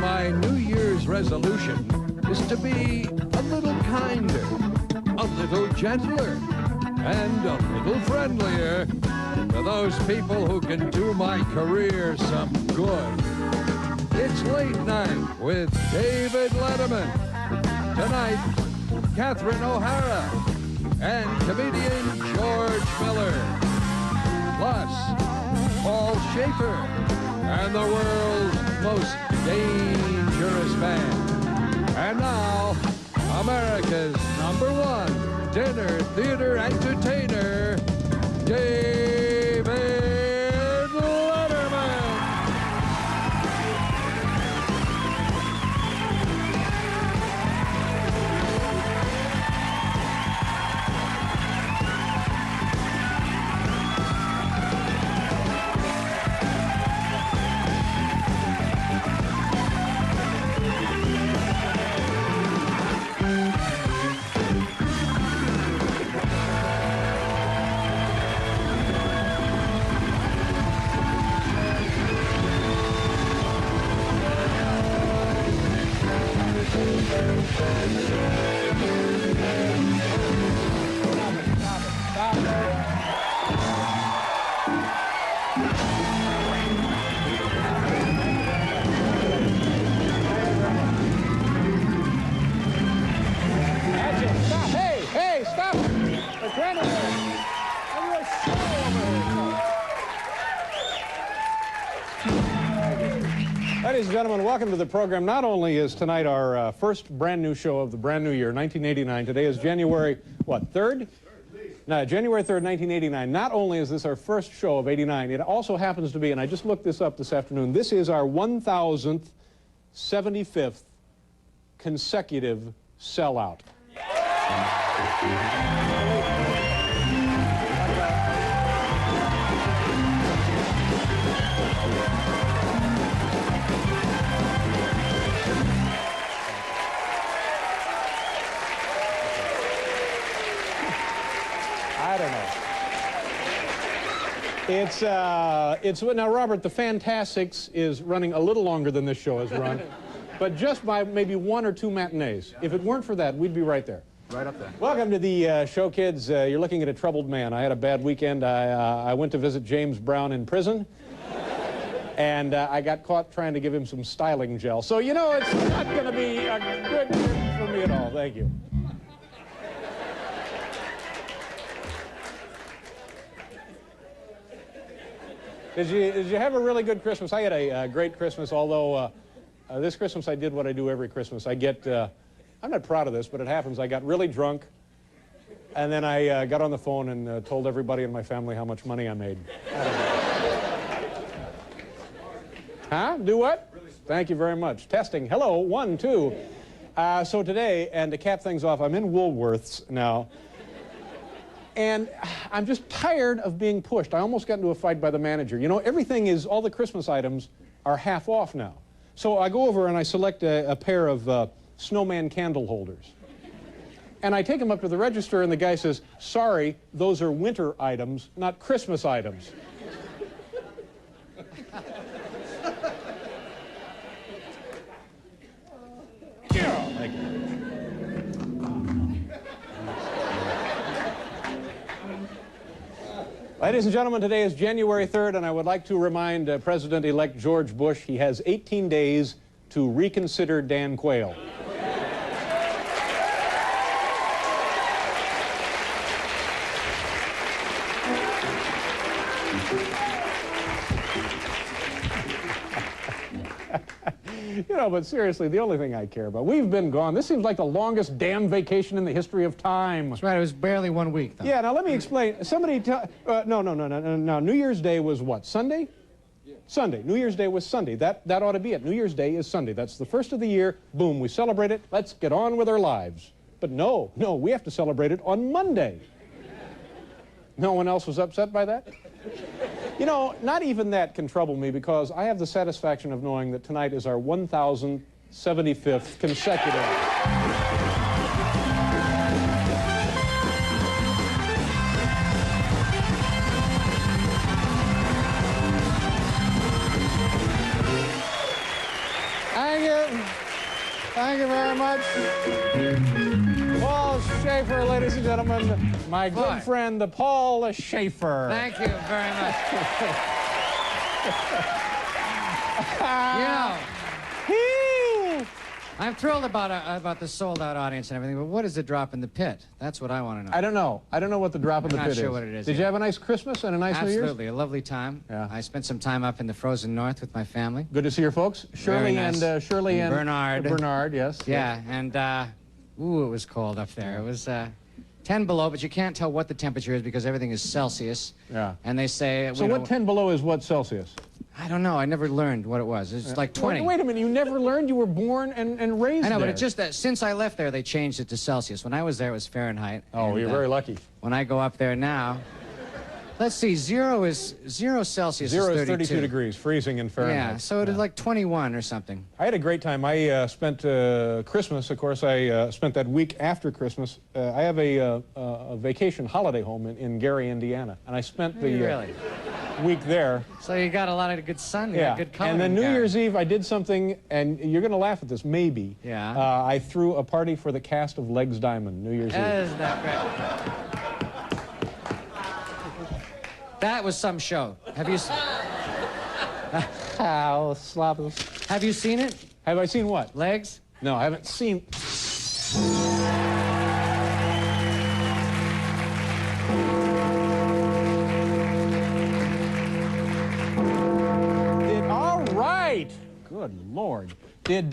my New Year's resolution is to be a little kinder, a little gentler, and a little friendlier to those people who can do my career some good. It's Late Night with David Letterman. Tonight, Catherine O'Hara and comedian George Miller. Plus, Paul Schaefer and the world's most dangerous man. And now, America's #1 dinner theater entertainer, David Letterman. Ladies and gentlemen, welcome to the program. Not only is tonight our first brand new show of the brand new year, 1989. Today is January, what, 3rd? No, January 3rd, 1989. Not only is this our first show of 89, it also happens to be, and I just looked this up this afternoon, this is our 1,075th consecutive sellout. I don't know. It's now, Robert, the Fantastics is running a little longer than this show has run, but just by maybe 1 or 2 matinees. If it weren't for that, we'd be right there. Right up there. Welcome to the show, kids. You're looking at a troubled man. I had a bad weekend. I went to visit James Brown in prison, and I got caught trying to give him some styling gel. So, you know, it's not going to be a good trip for me at all. Thank you. Did you have a really good Christmas? I had a great Christmas, although this Christmas I did what I do every Christmas. I'm not proud of this, but it happens. I got really drunk, and then I got on the phone and told everybody in my family how much money I made. Huh? Do what? Thank you very much. Testing. Hello, 1, 2. So today, and to cap things off, I'm in Woolworth's now. And I'm just tired of being pushed. I almost got into a fight by the manager. You know, all the Christmas items are half off now. So I go over and I select a pair of snowman candle holders. And I take them up to the register and the guy says, "Sorry, those are winter items, not Christmas items." Thank you. Ladies and gentlemen, today is January 3rd, and I would like to remind President-elect George Bush he has 18 days to reconsider Dan Quayle. You know, but seriously, the only thing I care about, we've been gone. This seems like the longest damn vacation in the history of time. That's right, it was barely 1 week, though. Yeah, now let me explain. Somebody no. New Year's Day was what, Sunday? Yeah. Sunday. New Year's Day was Sunday. That ought to be it. New Year's Day is Sunday. That's the first of the year. Boom, we celebrate it. Let's get on with our lives. But no, we have to celebrate it on Monday. No one else was upset by that? You know, not even that can trouble me because I have the satisfaction of knowing that tonight is our 1,075th consecutive. Thank you very much. Paul Schaefer, ladies and gentlemen. My good friend, the Paul Schaefer. Thank you very much. You know, I'm thrilled about the sold-out audience and everything, but what is the drop in the pit? That's what I want to know. I don't know. I don't know what the drop in the pit is. I'm not sure what it is. Did you have a nice Christmas and a nice New Year's? Absolutely. A lovely time. Yeah. I spent some time up in the frozen north with my family. Good to see your folks. Shirley nice. and Shirley and Bernard. Bernard, yes. Yeah, and, ooh, it was cold up there. It was 10 below, but you can't tell what the temperature is because everything is Celsius. Yeah. And they say... So what 10 below is what Celsius? I don't know. I never learned what it was. It's like 20. Wait a minute. You never learned? You were born and raised I know, there. but it's just that since I left there, they changed it to Celsius. When I was there, it was Fahrenheit. Oh, and, you're very lucky. When I go up there now, let's see, zero Celsius Zero is is 32 degrees, freezing in Fahrenheit. Yeah, so it is like 21 or something. I had a great time. I spent Christmas, of course, I spent that week after Christmas. I have a vacation holiday home in Gary, Indiana, and I spent the Really? week there. So you got a lot of good sun, Yeah, good color. and then New Year's Eve, I did something, and you're going to laugh at this, maybe. Yeah. I threw a party for the cast of Legs Diamond, New Year's Eve. Isn't that great? That was some show. Have you... How sloppy. Have you seen it? Have I seen what? Legs? No, I haven't seen... All right. Good Lord. Did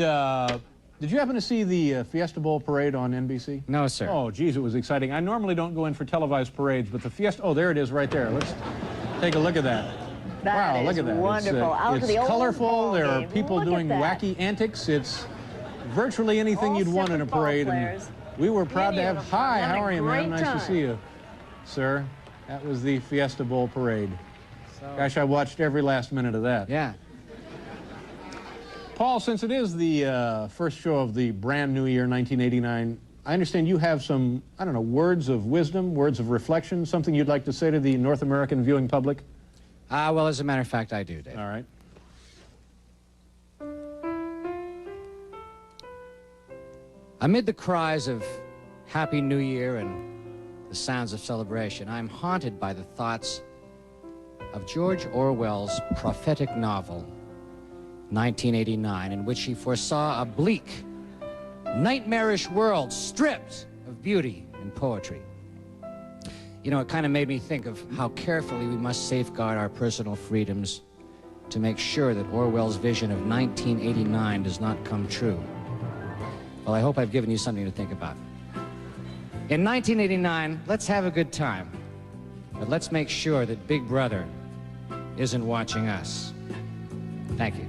you happen to see the Fiesta Bowl parade on NBC? No, sir. Oh, geez, it was exciting. I normally don't go in for televised parades, but the Fiesta... Oh, there it is right there. Let's take a look at that. Wow, look at that. Wonderful. It's colorful. There are people doing wacky antics. It's virtually anything All you'd want in a separate parade. ball And players. we were proud to Many have... of them Hi, having how a are you, ma'am? great Nice to time. see you, sir. That was the Fiesta Bowl parade. So, Gosh, I watched every last minute of that. yeah. Paul, since it is the first show of the brand new year, 1989, I understand you have some, I don't know, words of wisdom, words of reflection, something you'd like to say to the North American viewing public? Well, as a matter of fact, I do, Dave. All right. Amid the cries of Happy New Year and the sounds of celebration, I'm haunted by the thoughts of George Orwell's prophetic novel, 1989, in which he foresaw a bleak, nightmarish world stripped of beauty and poetry. You know, it kind of made me think of how carefully we must safeguard our personal freedoms to make sure that Orwell's vision of 1989 does not come true. Well, I hope I've given you something to think about. In 1989, let's have a good time, but let's make sure that Big Brother isn't watching us. Thank you.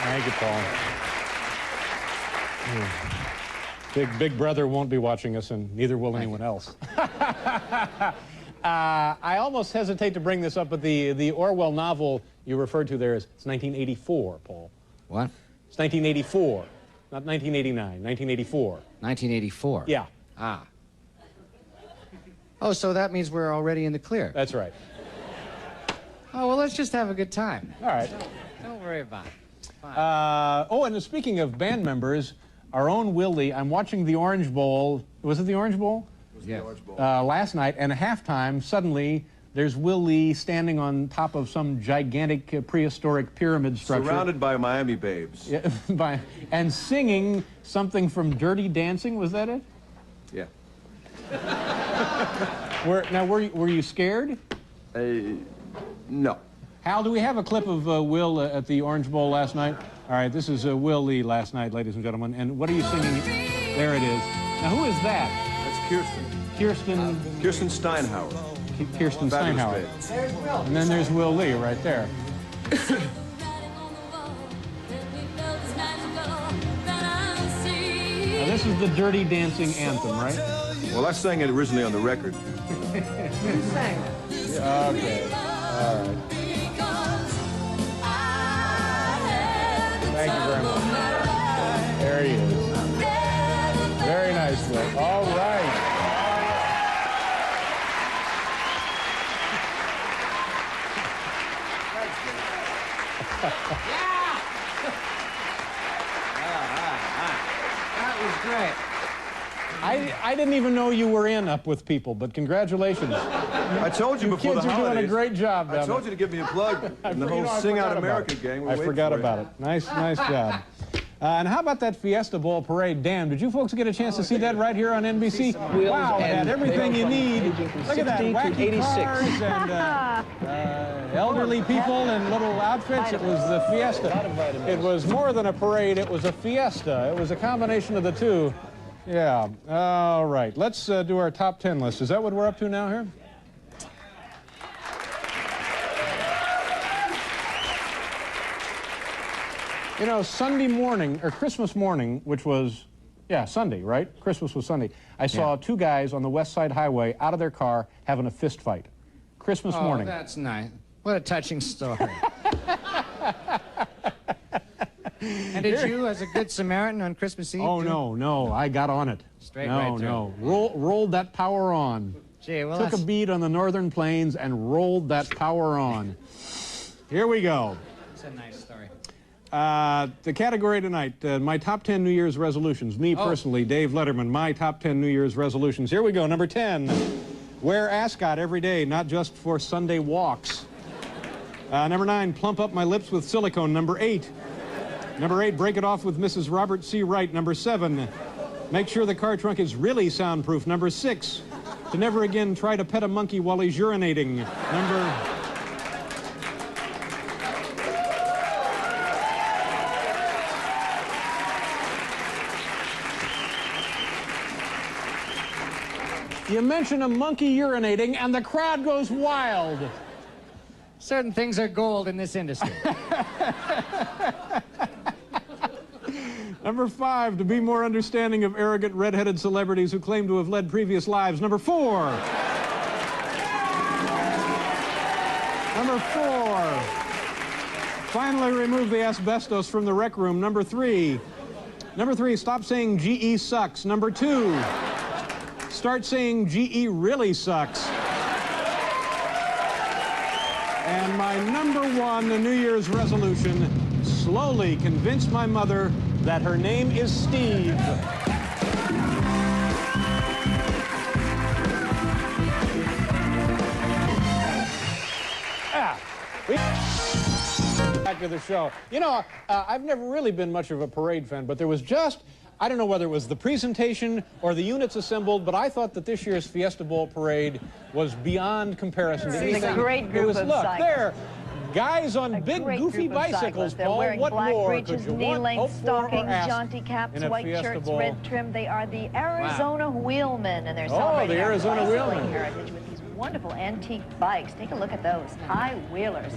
Thank you, Paul. Big Brother won't be watching us, and neither will anyone else. I almost hesitate to bring this up, but the Orwell novel you referred to there is it's 1984, Paul. What? It's 1984, not 1989, 1984. 1984? Yeah. Ah. Oh, so that means we're already in the clear. That's right. Oh, well, let's just have a good time. All right. Don't worry about it. Fine. Oh, and speaking of band members, our own Willie, I'm watching the Orange Bowl. Was it the Orange Bowl? Yeah. Last night, and at halftime, suddenly, there's Willie standing on top of some gigantic prehistoric pyramid structure. Surrounded by Miami babes. Yeah, and singing something from Dirty Dancing, was that it? Yeah. Were you scared? No. Hal, do we have a clip of Will at the Orange Bowl last night? All right, this is Will Lee last night, ladies and gentlemen. And what are you singing? There it is. Now, who is that? That's Kirsten. Kirsten Steinhauer. Kirsten Steinhauer. There's Will. And then there's Will Lee right there. Now, this is the Dirty Dancing anthem, right? Well, I sang it originally on the record. Who sang that? Okay. All right. Thank you very much. There he is. Very nice, Will. All right. I didn't even know you were in Up With People, but congratulations. I told you before the kids are doing a holidays. great job. I told you to give me a plug in the whole Sing Out America gang. I forgot about it. Nice job. And how about that Fiesta Bowl parade? Dan, did you folks get a chance to see that right here on NBC? Wow, it had everything you need. Look at that, wacky cars and elderly people in little outfits. It was the Fiesta. It was more than a parade, it was a fiesta. It was a combination of the two. Yeah, all right. Let's do our top 10 list. Is that what we're up to now here? You know, Sunday morning, or Christmas morning, which was, yeah, Sunday, right? Christmas was Sunday. I saw two guys on the West Side Highway out of their car having a fist fight. Christmas morning. Oh, that's nice. What a touching story. And did you, as a good Samaritan on Christmas Eve? Oh, no, I got on it. Straight right through. No. Rolled that power on. Gee, well, Took a beat on the northern plains and rolled that power on. Here we go. It's a nice story. The category tonight, my top 10 New Year's resolutions. Me personally, Dave Letterman, my top 10 New Year's resolutions. Here we go. Number 10, wear ascot every day, not just for Sunday walks. Number 9, plump up my lips with silicone. Number 8, break it off with Mrs. Robert C. Wright. Number 7, make sure the car trunk is really soundproof. Number 6, to never again try to pet a monkey while he's urinating. You mention a monkey urinating, and the crowd goes wild. Certain things are gold in this industry. Number 5, to be more understanding of arrogant red-headed celebrities who claim to have led previous lives. Number 4. Finally remove the asbestos from the rec room. Number 3, stop saying GE sucks. Number 2, start saying GE really sucks. And my number 1 New Year's resolution, slowly convince my mother that her name is Steve. Back to the show. You know, I've never really been much of a parade fan, but there was just, I don't know whether it was the presentation or the units assembled, but I thought that this year's Fiesta Bowl parade was beyond comparison to anything. It's a great group of look, cyclists. there, guys on big goofy bicycles, They're Paul. wearing What black more breeches, could you want, knee-length hope for, stockings, or ask jaunty caps, in a white Fiesta shirts, Bowl? red trim. They are the Arizona Wheelmen, and they're Oh, celebrating the our Arizona bicycling Wheelmen. heritage with these wonderful antique bikes. Take a look at those high wheelers.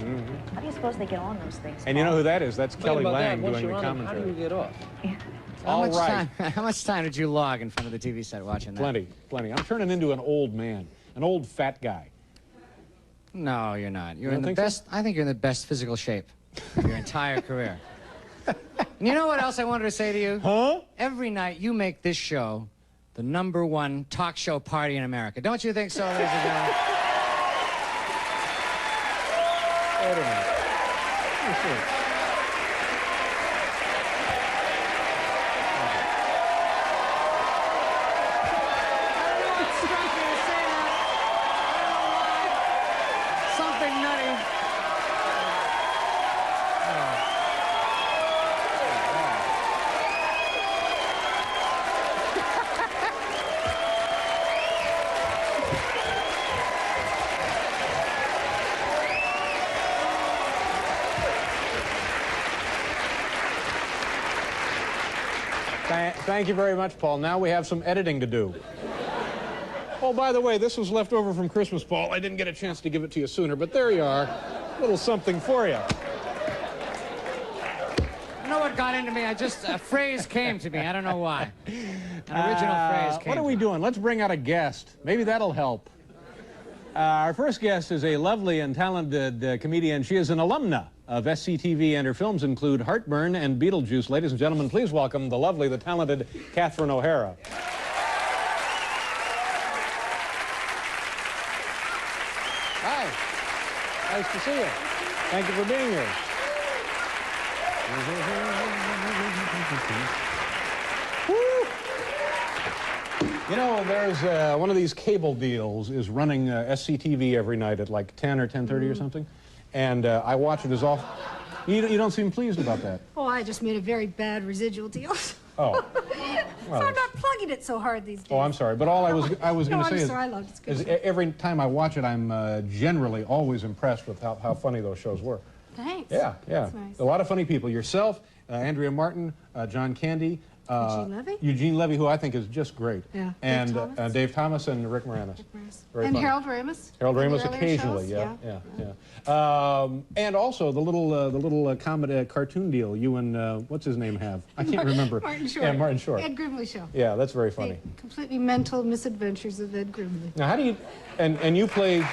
How do you suppose they get on those things? And you know who that is? That's Kelly about Lang that, once doing the you're on them, how do commentary. you get off? How much time did you log in front of the TV set watching that? Plenty. I'm turning into an old man, an old fat guy. No, you're not. You're You in don't the think best. I think you're in the best physical shape of your entire career. And you know what else I wanted to say to you? Huh? Every night you make this show the #1 talk show party in America. Don't you think so, ladies and gentlemen? Wait a minute. Let me see. Something nutty. Thank you very much, Paul. Now we have some editing to do. Oh, by the way, this was left over from Christmas, Paul. I didn't get a chance to give it to you sooner, but there you are. A little something for you. You know what got into me? A phrase came to me. I don't know why. An original phrase came. What are we doing? Let's bring out a guest. Maybe that'll help. Our first guest is a lovely and talented comedian. She is an alumna of SCTV, and her films include Heartburn and Beetlejuice. Ladies and gentlemen, please welcome the lovely, the talented Catherine O'Hara. Hi. Nice to see you. Thank you for being here. You know, there's one of these cable deals is running SCTV every night at like 10 or 10:30 or something, and I watch it as often. You don't seem pleased about that. Oh, I just made a very bad residual deal. Oh. Well, so I'm not plugging it so hard these days. Oh, I'm sorry, but all I was going to say is every time I watch it, I'm generally always impressed with how funny those shows were. Thanks. Yeah, yeah. That's nice. A lot of funny people. Yourself, Andrea Martin, John Candy. Eugene Levy, who I think is just great. Yeah. And Dave Thomas and Rick Moranis. And funny. Harold Ramis. Harold Ramis occasionally, yeah. And also the little comedy cartoon deal you and what's his name have? I can't remember. Martin Short. Yeah, Martin Short. Ed Grimley Show. Yeah, that's very funny. The completely mental misadventures of Ed Grimley. Now, how do you and you play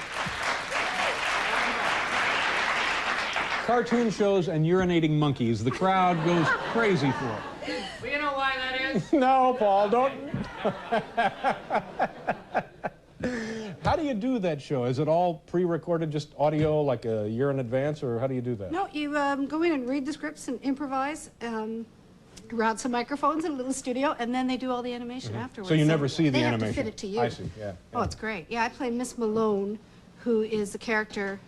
cartoon shows and urinating monkeys? The crowd goes crazy for it. Well, you know why that is? No, Paul, don't. How do you do that show? Is it all pre-recorded, just audio, like a year in advance, or how do you do that? No, you go in and read the scripts and improvise around some microphones in a little studio, and then they do all the animation afterwards. So you never see the animation? They have to fit it to you. I see, yeah. Oh, it's great. Yeah, I play Miss Malone, who is the character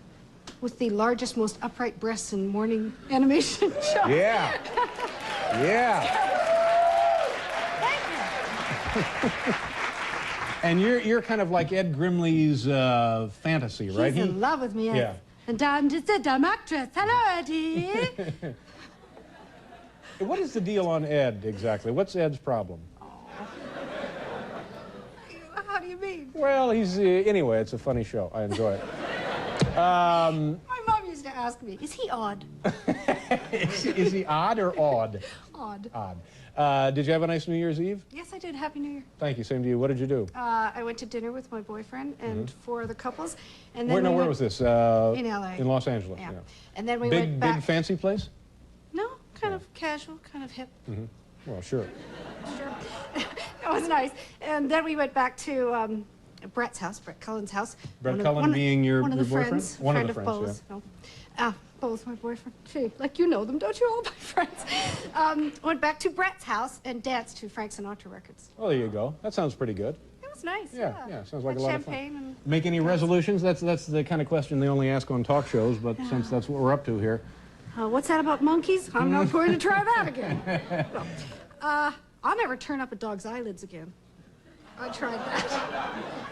with the largest, most upright breasts in morning animation show. Yeah. Yeah. And you're kind of like Ed Grimley's fantasy, right? He's in love with me, yes. Yeah. And I'm just a dumb actress. Hello, Eddie. What is the deal on Ed, exactly? What's Ed's problem? How do you mean? Well, he's... anyway, it's a funny show. I enjoy it. My mom used to ask me, is he odd? Is he odd or odd? Odd. Odd. Did you have a nice New Year's Eve? Yes, I did. Happy New Year. Thank you. Same to you. What did you do? I went to dinner with my boyfriend and four other couples. And Where, then where was this? in L.A. In Los Angeles, Yeah. yeah. And then we went back. Big fancy place? No, kind of casual, kind of hip. Well, sure. Sure. It was nice. And then we went back to Brett's house, Brett Cullen's house. Brett Cullen being your boyfriend? friends? One of the friends, Bo's. Yeah. No. Bo's my boyfriend. Gee, like you know them, don't you? All my friends. Went back to Brett's house and danced to Frank Sinatra records. Well, there you go. That sounds pretty good. It was nice. Yeah. Sounds like Had a lot of champagne fun. And Make any resolutions? That's the kind of question they only ask on talk shows, but since that's what we're up to here. what's that about monkeys? I'm not going to try that again. No. I'll never turn up a dog's eyelids again. I tried that.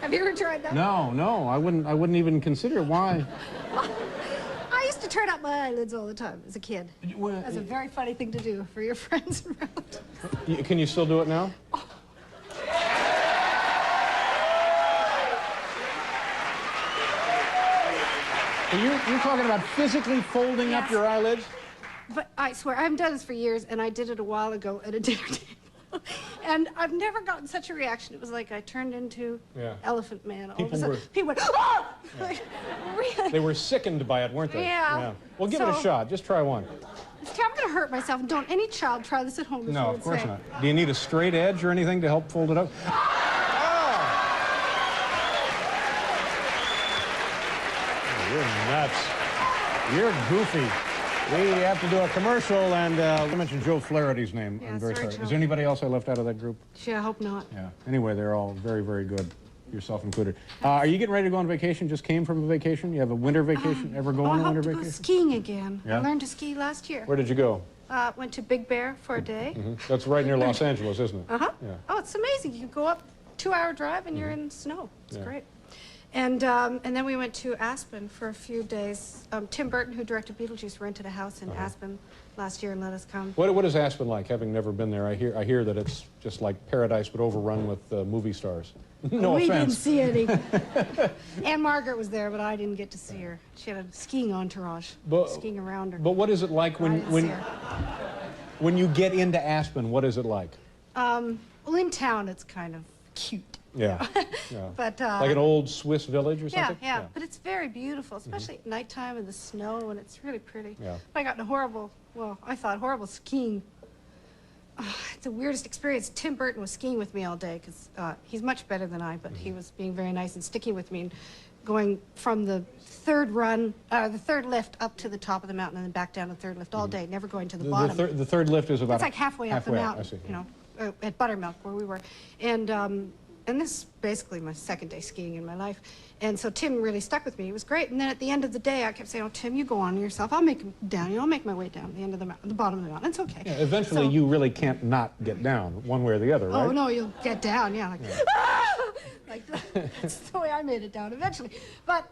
Have you ever tried that? No, I wouldn't even consider it. Why? I used to turn up my eyelids all the time as a kid. That's a very funny thing to do for your friends and relatives. Can you still do it now? So you're talking about physically folding up your eyelids? But I swear, I haven't done this for years, and I did it a while ago at a dinner table. And I've never gotten such a reaction. It was like I turned into Elephant Man. All of a sudden, people went, oh! Yeah. Like, really? They were sickened by it, weren't they? Yeah. Well, give it a shot. Just try one. I'm going to hurt myself. Don't any child try this at home. No, of course not. Do you need a straight edge or anything to help fold it up? Oh, you're nuts. You're goofy. We have to do a commercial, and I mentioned Joe Flaherty's name. Yeah, I'm very sorry. Joe. Is there anybody else I left out of that group? Yeah, I hope not. Yeah. Anyway, they're all very, very good, yourself included. Are you getting ready to go on vacation? Just came from a vacation? You have a winter vacation? Ever go on a winter vacation? I hope to go skiing again. Yeah? I learned to ski last year. Where did you go? Went to Big Bear for a day. That's right near Los Angeles, isn't it? Uh-huh. Yeah. Oh, it's amazing. You go up 2-hour drive and you're in snow. It's great. And then we went to Aspen for a few days. Tim Burton, who directed Beetlejuice, rented a house in Aspen last year and let us come. What is Aspen like, having never been there? I hear that it's just like paradise, but overrun with movie stars. No offense. We didn't see any. Anne Margaret was there, but I didn't get to see her. She had a skiing entourage, skiing around her. But what is it like when you get into Aspen? What is it like? Well, in town, it's kind of cute. Yeah. But like an old Swiss village or something? Yeah. But it's very beautiful, especially at nighttime in the snow, and it's really pretty. Yeah. I got in a horrible skiing. It's the weirdest experience. Tim Burton was skiing with me all day, because he's much better than I, but he was being very nice and sticking with me and going from the third lift up to the top of the mountain and then back down the third lift all day, never going to the bottom. The third lift is about... It's like halfway up the mountain, I see. you know, at Buttermilk, where we were. And and this is basically my second day skiing in my life. And so Tim really stuck with me. It was great. And then at the end of the day, I kept saying, "Oh, Tim, you go on yourself. I'll make it down. You know, I'll make my way down the end of the mountain, the bottom of the mountain. It's okay." Yeah, eventually, so, you really can't not get down one way or the other, right? Oh no, you'll get down. Yeah, like, ah! Like that's the way I made it down eventually. But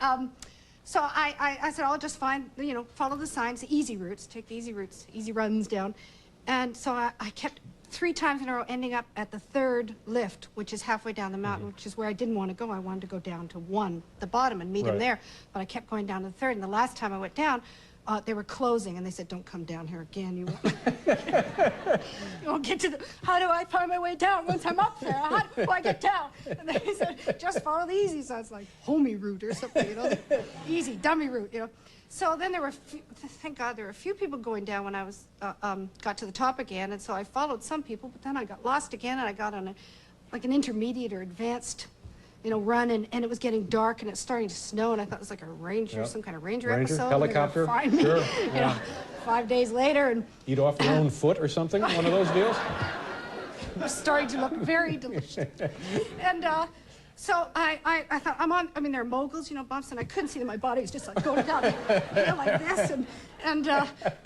so I said, I'll just find, you know, follow the signs, the easy routes, take the easy routes, easy runs down. And so I kept 3 times in a row ending up at the 3rd lift, which is halfway down the mountain, which is where I didn't want to go. I wanted to go down to 1, the bottom, and meet him there. But I kept going down to the 3rd, and the last time I went down, they were closing, and they said, "Don't come down here again. You won't get to the, how do I find my way down once I'm up there? How do I get down?" And they said, "Just follow the easy." So it's like homie route or something, you know, easy, dummy route, you know. So then there were, thank God, there were a few people going down when I was, got to the top again, and so I followed some people, but then I got lost again, and I got on like an intermediate or advanced, you know, run, and it was getting dark, and it's starting to snow, and I thought it was like a ranger, some kind of ranger episode. Helicopter, find me, sure. You know, 5 days later, and eat off your own foot or something, one of those deals? it was starting to look very delicious. And so I thought, I mean, there are moguls, you know, bumps, and I couldn't see that my body was just like going down, you know, like this, and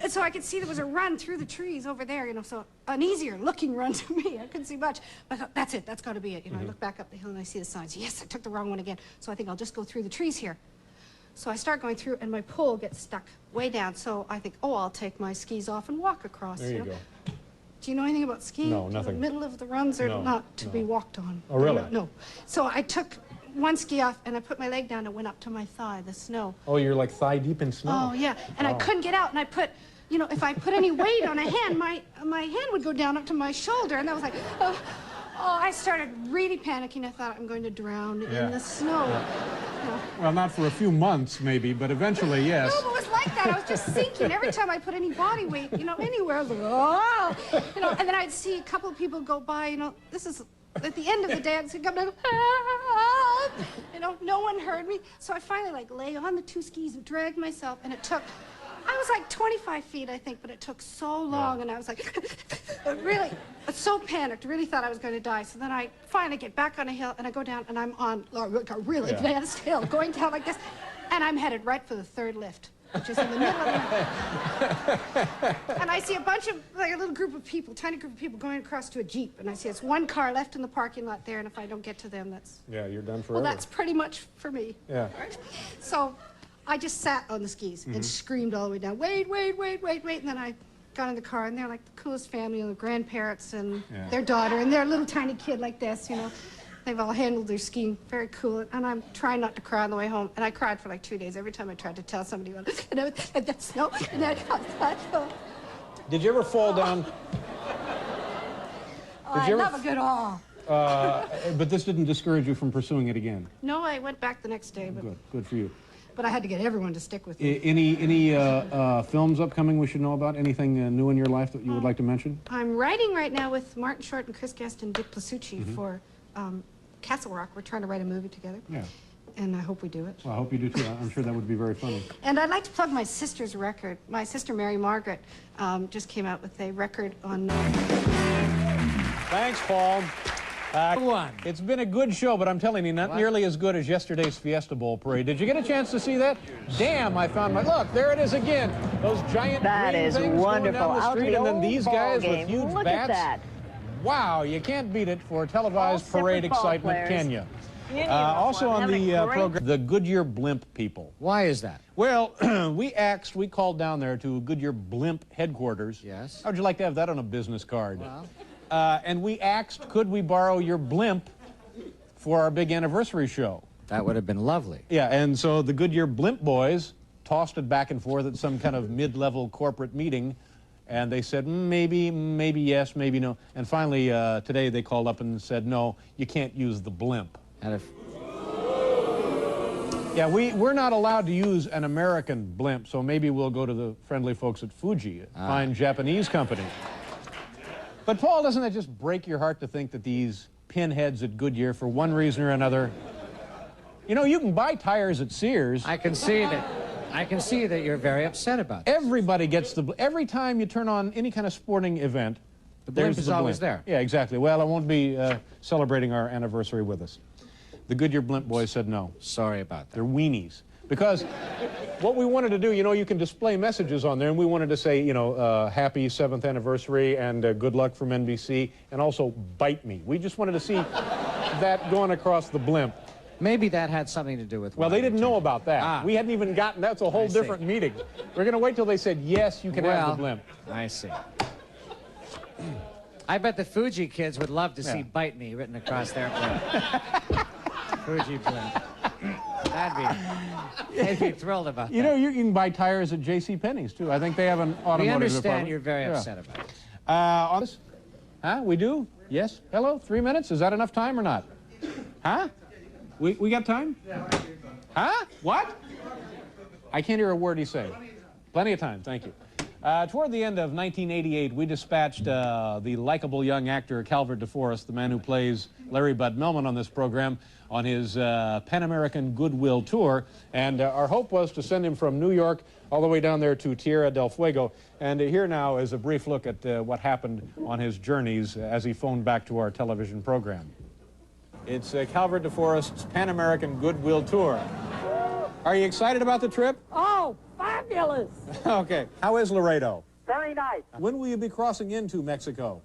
so I could see there was a run through the trees over there, you know, so an easier looking run to me. I couldn't see much. But I thought, that's it, that's got to be it. You know, I look back up the hill and I see the signs. Yes, I took the wrong one again. So I think I'll just go through the trees here. So I start going through, and my pole gets stuck way down. So I think, oh, I'll take my skis off and walk across. There you go. Do you know anything about skiing? No, nothing. The middle of the runs are not to be walked on. Oh, really? No. So I took one ski off, and I put my leg down, and it went up to my thigh, the snow. Oh, you're like thigh deep in snow. Oh, yeah. And I couldn't get out, and I put, you know, if I put any weight on a hand, my hand would go down up to my shoulder, and I was like, oh, I started really panicking. I thought I'm going to drown in the snow. You know. Well, not for a few months, maybe, but eventually, yes. No, but it was like that. I was just sinking. Every time I put any body weight, you know, anywhere, I was like, oh, you know, and then I'd see a couple of people go by, you know, this is, at the end of the day, I'd see a couple of, you know, no one heard me. So I finally, like, lay on the 2 skis and dragged myself, and it took, I was like 25 feet, I think, but it took so long, and I was like, really, so panicked, really thought I was going to die. So then I finally get back on a hill, and I go down, and I'm on like a really advanced hill, going down like this, and I'm headed right for the 3rd lift, which is in the middle of the mountain. And I see a bunch of, like a little group of people, tiny group of people going across to a Jeep, and I see it's 1 car left in the parking lot there, and if I don't get to them, that's... Yeah, you're done forever. Well, that's pretty much for me. Yeah. Right? So I just sat on the skis and screamed all the way down, wait, wait, wait, wait, wait, and then I got in the car, and they're like the coolest family, and the grandparents and their daughter, and their little tiny kid like this, you know. They've all handled their skiing very cool, and I'm trying not to cry on the way home, and I cried for like 2 days every time I tried to tell somebody about it. And that snow, and that, Did you ever fall down? I love a good awe. But this didn't discourage you from pursuing it again? No, I went back the next day, but Good for you. But I had to get everyone to stick with me. Any films upcoming we should know about? Anything new in your life that you would like to mention? I'm writing right now with Martin Short and Chris Guest and Dick Plasucci for Castle Rock. We're trying to write a movie together. Yeah. And I hope we do it. Well, I hope you do too. I'm sure that would be very funny. And I'd like to plug my sister's record. My sister, Mary Margaret, just came out with a record on... Thanks, Paul. It's been a good show, but I'm telling you, not nearly as good as yesterday's Fiesta Bowl parade. Did you get a chance to see that? Damn, I found my... Look, there it is again. Those giant green things going down the street, and then these guys with huge bats. At that. Wow, you can't beat it for televised parade excitement, can you? Also on the program, the Goodyear blimp people. Why is that? Well, we called down there to Goodyear blimp headquarters. Yes. How would you like to have that on a business card? Well. And we asked, could we borrow your blimp for our big anniversary show? That would have been lovely. Yeah, and so the Goodyear blimp boys tossed it back and forth at some kind of mid-level corporate meeting, and they said, maybe yes, maybe no. And finally, today they called up and said, no, you can't use the blimp. And if... Yeah, we're not allowed to use an American blimp, so maybe we'll go to the friendly folks at Fuji, a fine Japanese company. But, Paul, doesn't that just break your heart to think that these pinheads at Goodyear, for one reason or another... You know, you can buy tires at Sears. I can see that you're very upset about this. Everybody gets the... Every time you turn on any kind of sporting event, The blimp There's is the always blimp. there. Yeah, exactly. Well, it won't be celebrating our anniversary with us. The Goodyear blimp boys said no. Sorry about that. They're weenies. Because what we wanted to do, you know, you can display messages on there, and we wanted to say, you know, happy 7th anniversary and good luck from NBC, and also bite me. We just wanted to see that going across the blimp. Maybe that had something to do with... Well, they didn't know about that. Ah. We hadn't even gotten... That's a whole I see. different meeting. We're going to wait till they said, yes, you can have the blimp. I see. I bet the Fuji kids would love to see Bite Me written across their blimp. Fuji blimp. They'd be thrilled about that. You know, you can buy tires at JCPenney's, too. I think they have an automotive We understand department. you're very upset about it. On this? Huh? We do? Yes? Hello? 3 minutes? Is that enough time or not? Huh? We got time? Huh? What? I can't hear a word he's saying. Plenty of time, thank you. Toward the end of 1988, we dispatched the likable young actor Calvert DeForest, the man who plays Larry Bud Millman on this program, on his Pan-American Goodwill Tour. And our hope was to send him from New York all the way down there to Tierra del Fuego. And here now is a brief look at what happened on his journeys as he phoned back to our television program. It's Calvert DeForest's Pan-American Goodwill Tour. Are you excited about the trip? Oh, fabulous. Okay. How is Laredo? Very nice. When will you be crossing into Mexico?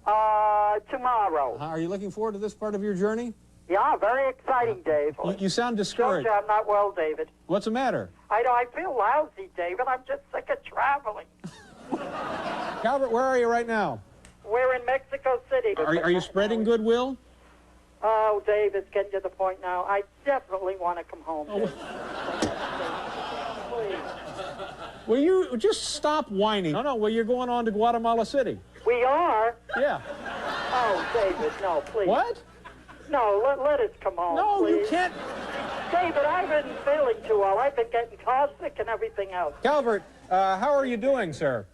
Tomorrow. Are you looking forward to this part of your journey? Yeah, very exciting, Dave. You sound Told discouraged. you I'm not well, David. What's the matter? I feel lousy, David. I'm just sick of traveling. Calvert, where are you right now? We're in Mexico City. Are you spreading goodwill? Oh, Dave, it's getting to the point now. I definitely want to come home. Please. Will you just stop whining? No, well, you're going on to Guatemala City. We are? Yeah. Oh, David, no, please. What? No, let us come home, No, please. you can't. David, I've been feeling too well. I've been getting caustic and everything else. Calvert, how are you doing, sir?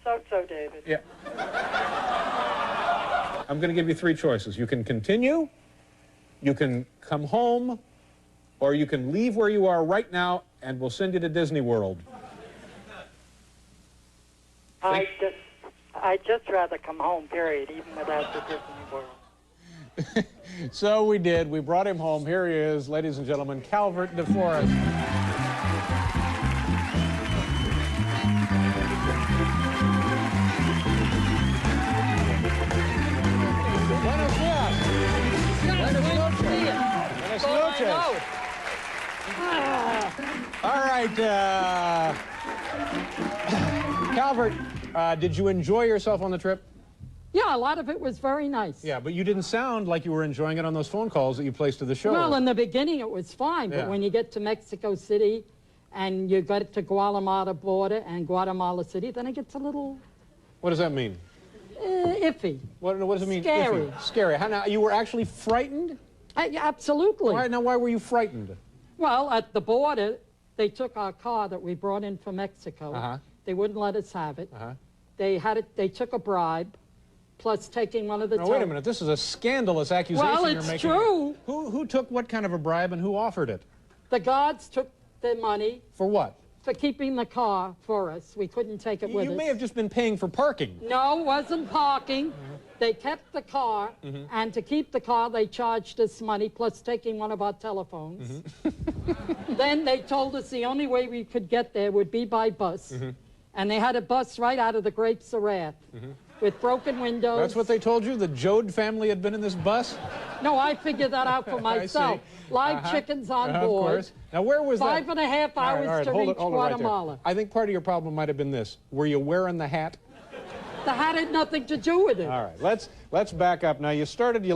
So, David. Yeah. I'm going to give you 3 choices. You can continue, you can come home, or you can leave where you are right now, and we'll send you to Disney World. I'd just rather come home, period, even without the Disney World. So we did. We brought him home. Here he is, ladies and gentlemen, Calvert DeForest. Buenos días. Buenas noches. All right, Calvert, did you enjoy yourself on the trip? Yeah, a lot of it was very nice. Yeah, but you didn't sound like you were enjoying it on those phone calls that you placed to the show. Well, in the beginning it was fine, but Yeah. when you get to Mexico City and you get to Guatemala border and Guatemala City, then it gets a little What does that mean? iffy. What does it mean? Scary. Iffy? Scary. How now? You were actually frightened? Yeah, absolutely. Why were you frightened? Well, at the border, they took our car that we brought in from Mexico. Uh-huh. They wouldn't let us have it. Uh-huh. They took a bribe, plus taking one of the... Now, wait a minute. This is a scandalous accusation Well, you're it's making. true. Who took what kind of a bribe and who offered it? The guards took the money For what? for keeping the car for us. We couldn't take it with us. You may have just been paying for parking. No, wasn't parking. They kept the car, and to keep the car, they charged us money, plus taking one of our telephones. Then they told us the only way we could get there would be by bus. And they had a bus right out of the Grapes of Wrath with broken windows. That's what they told you? The Jode family had been in this bus? No, I figured that out for myself. Live chickens on board. Of course. Now, where was that? 5.5 hours to reach hold it right there. Guatemala. I think part of your problem might have been this. Were you wearing the hat? The hat had nothing to do with it. All right, let's back up. Now, you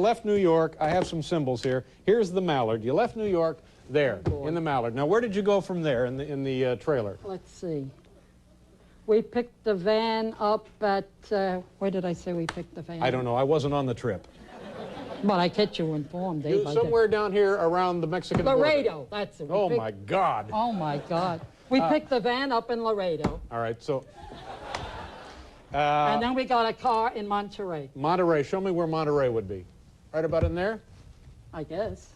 left New York. I have some symbols here. Here's the Mallard. You left New York there, in the Mallard. Now, where did you go from there in the trailer? Let's see. We picked the van up at, where did I say we picked the van? I don't know. I wasn't on the trip. But I kept you informed, day by day. Somewhere down here around the Mexican border. Laredo, that's it. Oh, my God. Oh, my God. We picked the van up in Laredo. All right, so... and then we got a car in Monterey. Monterey. Show me where Monterey would be. Right about in there? I guess.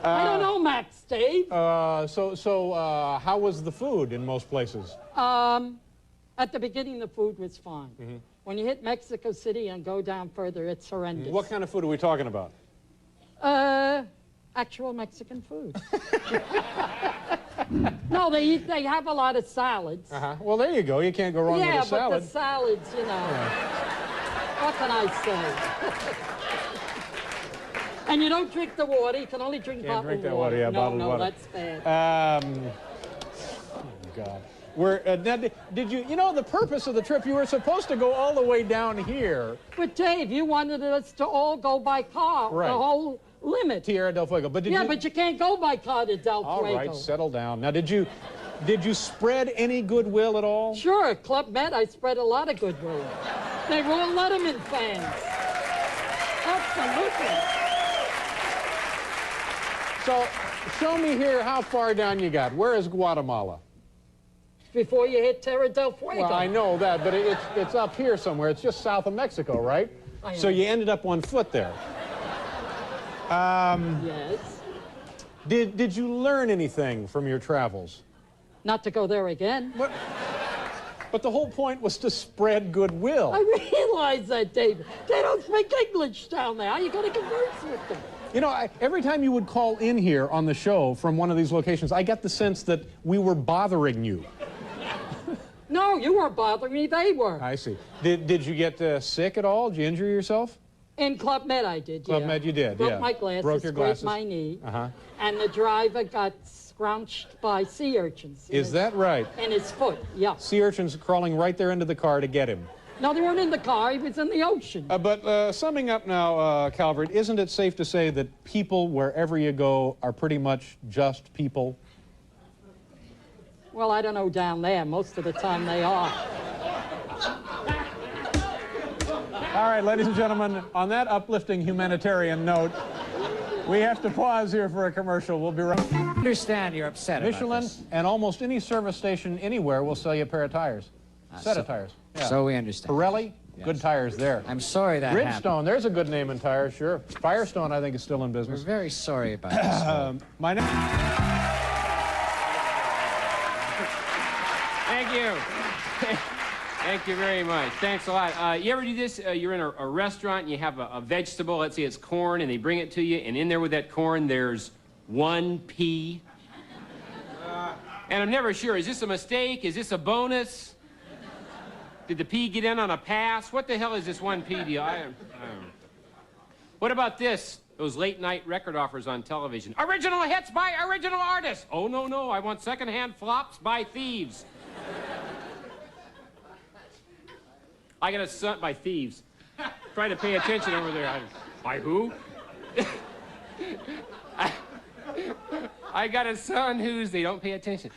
I don't know, Max, Dave. So how was the food in most places? At the beginning, the food was fine. When you hit Mexico City and go down further, it's horrendous. What kind of food are we talking about? Actual Mexican food. No, they have a lot of salads. Well, there you go. You can't go wrong with a salad. Yeah, but the salads, you know. Yeah. What can I say? And you don't drink the water. You can only drink bottled water. Can't drink that water, yeah, bottled water. No, that's bad. Oh, God. Now, did you know the purpose of the trip? You were supposed to go all the way down here. But Dave, you wanted us to all go by car, right. The whole limit. Tierra del Fuego. But but you can't go by car to Del Fuego. All right, settle down. Now, did you spread any goodwill at all? Sure, Club Med, I spread a lot of goodwill. They were all Letterman fans. Absolutely. So, show me here how far down you got. Where is Guatemala? Before you hit Tierra del Fuego. Well, I know that, but it's up here somewhere. It's just south of Mexico, right? So you ended up on foot there. Yes. Did you learn anything from your travels? Not to go there again. But the whole point was to spread goodwill. I realize that, David. They don't speak English down there. How are you going to converse with them? You know, every time you would call in here on the show from one of these locations, I get the sense that we were bothering you. No, you weren't bothering me. They were. I see. Did you get sick at all? Did you injure yourself? In Club Med, I did, Club Med, you did, Broke my glasses, Broke your glasses. Scraped my knee, and the driver got scrounched by sea urchins. Is that right? In his foot, yeah. Sea urchins crawling right there into the car to get him. No, they weren't in the car. He was in the ocean. But summing up now, Calvert, isn't it safe to say that people, wherever you go, are pretty much just people? Well, I don't know down there. Most of the time they are. All right, ladies and gentlemen, on that uplifting humanitarian note, we have to pause here for a commercial. We'll be right back. I understand you're upset Michelin about this. and almost any service station anywhere will sell you a pair of tires. Set of tires. Yeah. So we understand. Pirelli, good tires there. I'm sorry that happened. Bridgestone, there's a good name in tires, sure. Firestone, I think, is still in We're business. very sorry about this. My name... Thank you. Thank you very much. Thanks a lot. You ever do this? You're in a restaurant and you have a vegetable, let's say it's corn, and they bring it to you, and in there with that corn, there's one pea. And I'm never sure, is this a mistake? Is this a bonus? Did the pea get in on a pass? What the hell is this one pea deal? I don't know. What about this? Those late-night record offers on television. Original hits by original artists. Oh, no, no, I want second-hand flops by thieves. I got a son by thieves. Try to pay attention over there. By who? I got a son who's, they don't pay attention.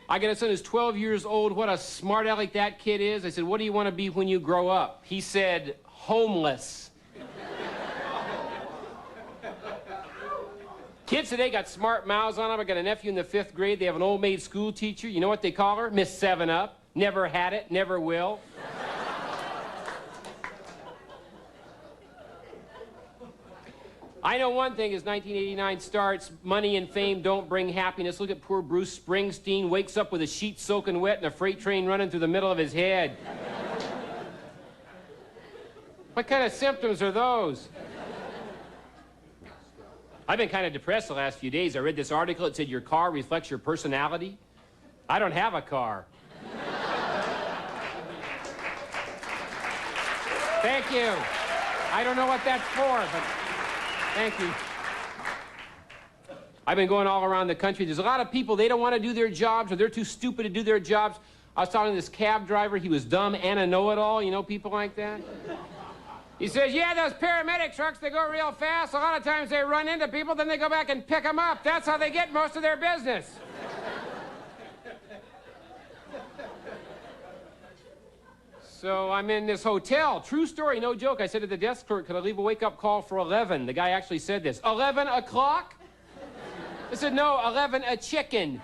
I got a son who's 12 years old. What a smart aleck that kid is. I said, what do you want to be when you grow up? He said, homeless. Kids today got smart mouths on them. I got a nephew in the 5th grade. They have an old maid school teacher. You know what they call her? Miss 7-Up. Never had it, never will. I know one thing as 1989 starts, money and fame don't bring happiness. Look at poor Bruce Springsteen, wakes up with a sheet soaking wet and a freight train running through the middle of his head. What kind of symptoms are those? I've been kind of depressed the last few days. I read this article. It said your car reflects your personality. I don't have a car. Thank you. I don't know what that's for, but thank you. I've been going all around the country. There's a lot of people, they don't want to do their jobs or they're too stupid to do their jobs. I was talking to this cab driver. He was dumb and a know-it-all. You know people like that? He says, yeah, those paramedic trucks, they go real fast. A lot of times they run into people, then they go back and pick them up. That's how they get most of their business. So I'm in this hotel. True story, no joke. I said to the desk clerk, could I leave a wake-up call for 11? The guy actually said this. 11 o'clock? I said, no, 11 a chicken.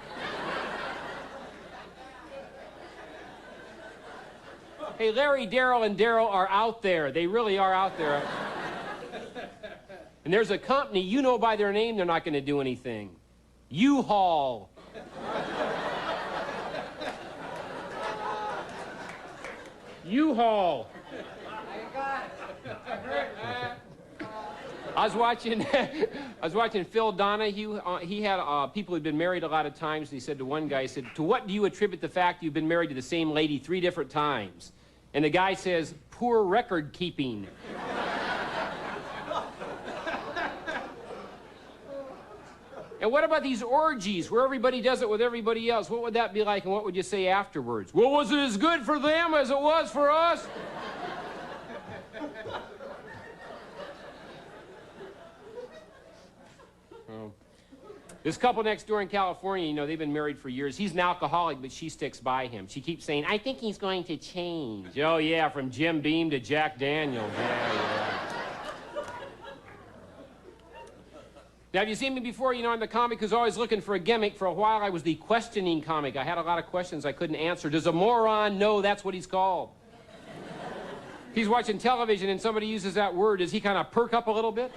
Hey, Larry, Daryl, and Daryl are out there. They really are out there. And there's a company, you know by their name, they're not going to do anything. U-Haul. U-Haul. I was watching Phil Donahue. He had people who'd been married a lot of times. And he said to one guy, he said, "To what do you attribute the fact you've been married to the same lady 3 different times?" And the guy says, "Poor record keeping." And what about these orgies where everybody does it with everybody else? What would that be like, and what would you say afterwards? Well, was it as good for them as it was for us? This couple next door in California, you know, they've been married for years. He's an alcoholic, but she sticks by him. She keeps saying, "I think he's going to change." Oh, yeah, from Jim Beam to Jack Daniels. Yeah. Now, have you seen me before? You know, I'm the comic who's always looking for a gimmick. For a while, I was the questioning comic. I had a lot of questions I couldn't answer. Does a moron know that's what he's called? He's watching television and somebody uses that word. Does he kind of perk up a little bit?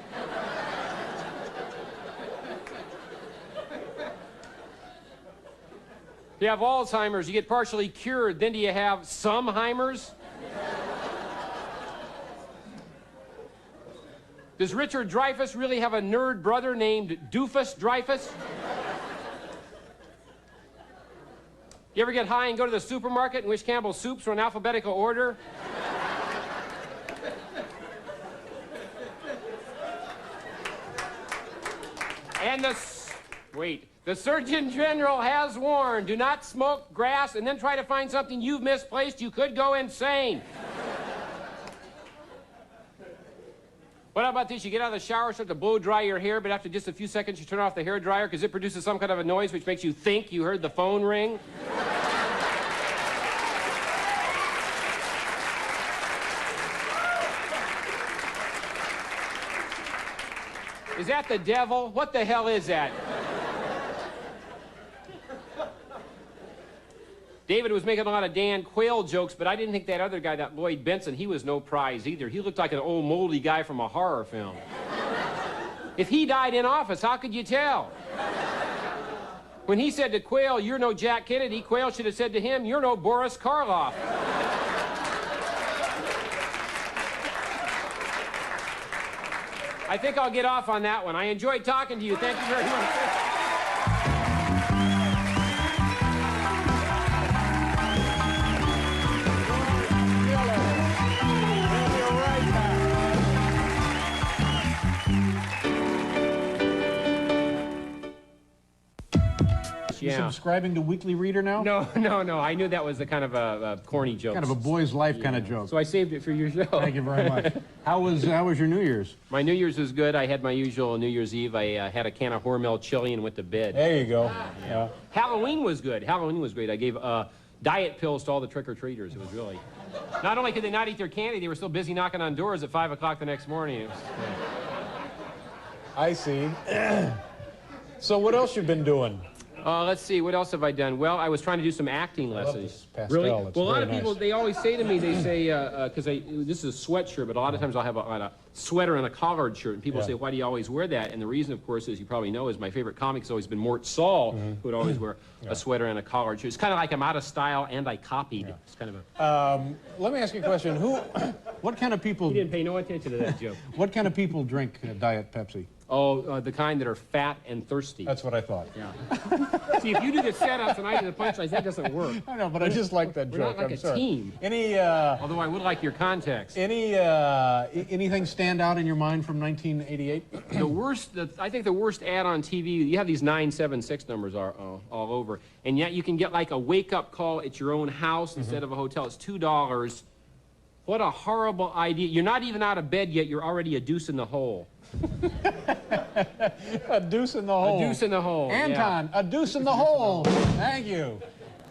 You have Alzheimer's, you get partially cured, then do you have someheimers? Does Richard Dreyfuss really have a nerd brother named Doofus Dreyfuss? You ever get high and go to the supermarket and wish Campbell's soups were in alphabetical order? And the Surgeon General has warned, do not smoke grass and then try to find something you've misplaced. You could go insane. What about this? You get out of the shower, start to blow dry your hair, but after just a few seconds you turn off the hair dryer because it produces some kind of a noise which makes you think you heard the phone ring. Is that the devil? What the hell is that? David was making a lot of Dan Quayle jokes, but I didn't think that other guy, that Lloyd Benson, he was no prize either. He looked like an old moldy guy from a horror film. If he died in office, how could you tell? When he said to Quayle, "You're no Jack Kennedy," Quayle should have said to him, "You're no Boris Karloff." I think I'll get off on that one. I enjoyed talking to you. Thank you very much. You subscribing to Weekly Reader now? No. I knew that was a kind of a corny joke. Kind of a boy's life kind of joke. So I saved it for your show. Thank you very much. How was your New Year's? My New Year's was good. I had my usual New Year's Eve. I had a can of Hormel chili and went to bed. There you go. Yeah. Halloween was good. Halloween was great. I gave diet pills to all the trick-or-treaters. It was really... Not only could they not eat their candy, they were still busy knocking on doors at 5 o'clock the next morning. I see. So what else you been doing? Let's see, what else have I done? Well, I was trying to do some acting lessons. Pastel. Really? It's well, a lot of nice. people, they always say to me, they say, because this is a sweatshirt, but a lot of times I'll have a sweater and a collared shirt, and people say, "Why do you always wear that?" And the reason, of course, as you probably know, is my favorite comic has always been Mort Saul, who would always wear a sweater and a collared shirt. It's kind of like I'm out of style and I copied. Yeah. It's kind of a... let me ask you a question. What kind of people... You didn't pay no attention to that joke. What kind of people drink Diet Pepsi? Oh, the kind that are fat and thirsty. That's what I thought. Yeah. See, if you do the setups and I do the punchlines, that doesn't work. I know, but I just like that joke. We're not like a team. Although I would like your context. Anything stand out in your mind from 1988? The worst, I think the worst ad on TV, you have these 976 numbers all over, and yet you can get like a wake-up call at your own house instead of a hotel. It's $2. What a horrible idea. You're not even out of bed yet, you're already a deuce in the hole. A deuce in the hole. A deuce in the hole. Anton, yeah. A deuce in the hole. Thank you.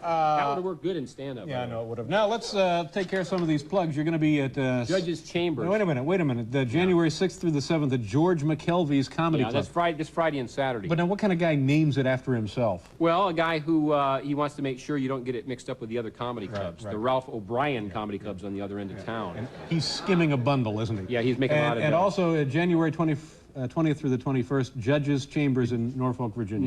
That would have worked good in stand-up. Yeah, I know it would have. Now, let's take care of some of these plugs. You're going to be at... Judge's Chambers. No, wait a minute. January 6th through the 7th at George McKelvey's Comedy Club. That's this Friday and Saturday. But now, what kind of guy names it after himself? Well, a guy who he wants to make sure you don't get it mixed up with the other comedy clubs. Right. The Ralph O'Brien Comedy Club's on the other end of town. And he's skimming a bundle, isn't he? Yeah, he's making a lot of... And also, January 20th through the 21st, Judge's Chambers in Norfolk, Virginia.